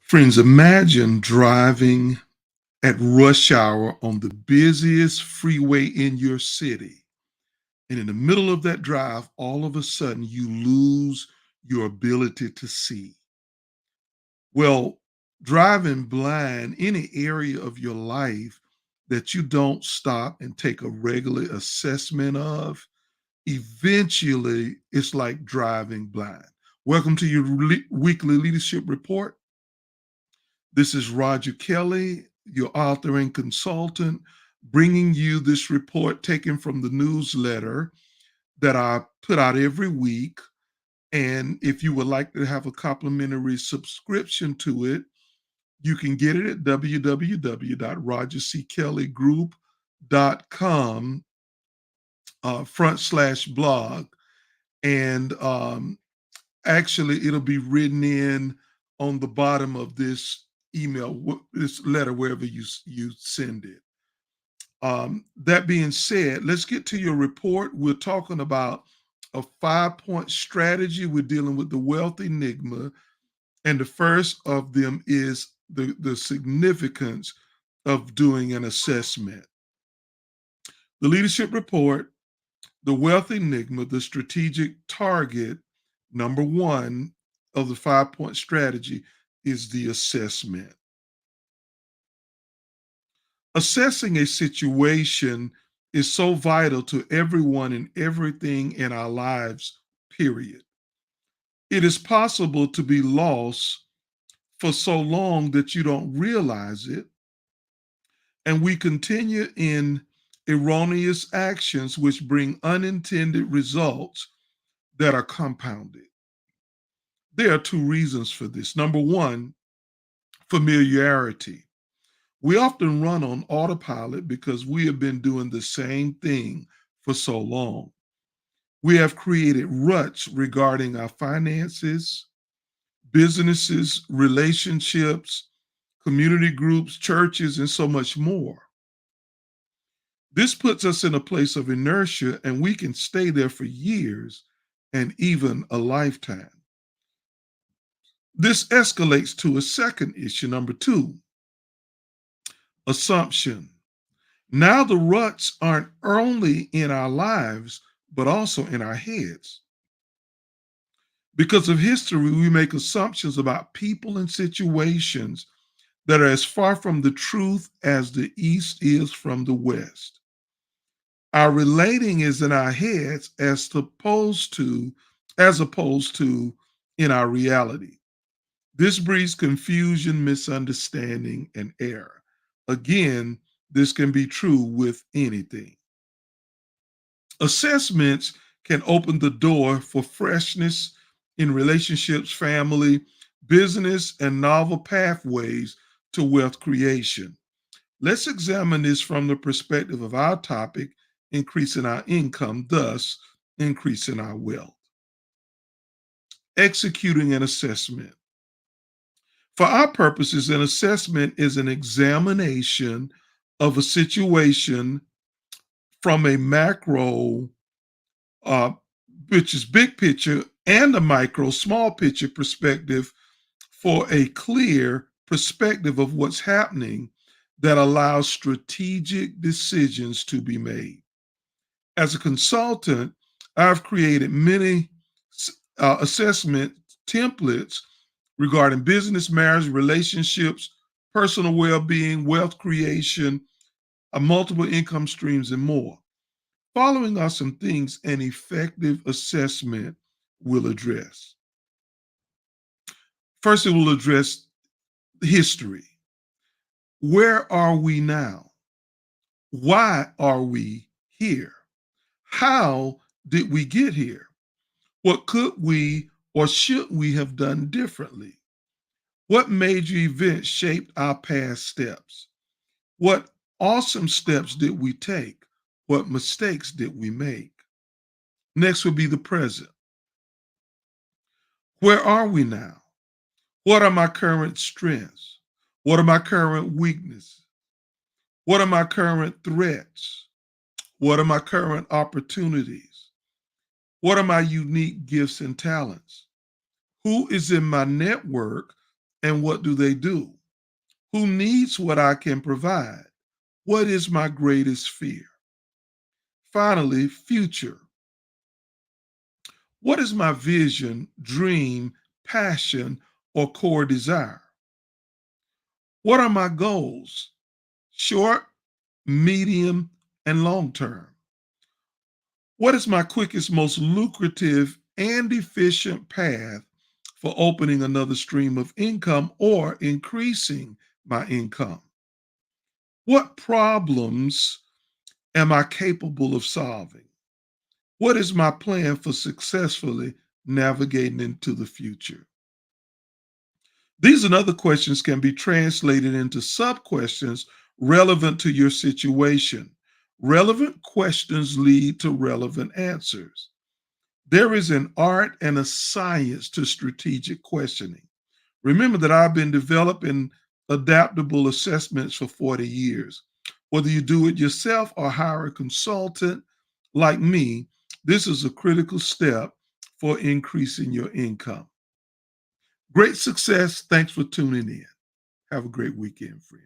Friends, imagine driving at rush hour on the busiest freeway in your city. And in the middle of that drive, all of a sudden, you lose your ability to see. Well, driving blind, any area of your life that you don't stop and take a regular assessment of, eventually it's like driving blind. Welcome to your weekly leadership report. This is Roger Kelly, your author and consultant, bringing you this report taken from the newsletter that I put out every week. And if you would like to have a complimentary subscription to it, you can get it at www.rogerckelly.group.com /blog. And actually, it'll be written in on the bottom of this email, this letter, wherever you send it. That being said, let's get to your report. We're talking about a 5-point strategy. We're dealing with the wealth enigma. And the first of them is the significance of doing an assessment. The leadership report, the wealth enigma, the strategic target, number one of the 5-point strategy is the assessment. Assessing a situation is so vital to everyone and everything in our lives, period. It is possible to be lost for so long that you don't realize it, and we continue in erroneous actions which bring unintended results that are compounded. There are two reasons for this. Number one, familiarity. We often run on autopilot because we have been doing the same thing for so long. We have created ruts regarding our finances, businesses, relationships, community groups, churches, and so much more. This puts us in a place of inertia, and we can stay there for years and even a lifetime. This escalates to a second issue, number two, assumption. Now the ruts aren't only in our lives, but also in our heads. Because of history, we make assumptions about people and situations that are as far from the truth as the East is from the West. Our relating is in our heads as opposed to in our reality. This breeds confusion, misunderstanding, and error. Again, this can be true with anything. Assessments can open the door for freshness in relationships, family, business, and novel pathways to wealth creation. Let's examine this from the perspective of our topic, increasing our income, thus increasing our wealth. Executing an assessment. For our purposes, an assessment is an examination of a situation from a macro, uh, which is big picture, and a micro, small picture perspective for a clear perspective of what's happening that allows strategic decisions to be made. As a consultant, I've created many assessment templates regarding business, marriage, relationships, personal well being, wealth creation, multiple income streams, and more. Following are some things an effective assessment will address. First, it will address history. Where are we now? Why are we here? How did we get here? What could we or should we have done differently? What major events shaped our past steps? What awesome steps did we take? What mistakes did we make? Next would be the present. Where are we now? What are my current strengths? What are my current weaknesses? What are my current threats? What are my current opportunities? What are my unique gifts and talents? Who is in my network and what do they do? Who needs what I can provide? What is my greatest fear? Finally, future. What is my vision, dream, passion, or core desire? What are my goals? Short, medium, and long term. What is my quickest, most lucrative, and efficient path for opening another stream of income or increasing my income? What problems am I capable of solving? What is my plan for successfully navigating into the future? These and other questions can be translated into sub questions relevant to your situation. Relevant questions lead to relevant answers. There is an art and a science to strategic questioning. Remember that I've been developing adaptable assessments for 40 years. Whether you do it yourself or hire a consultant like me, this is a critical step for increasing your income. Great success. Thanks for tuning in. Have a great weekend, friends.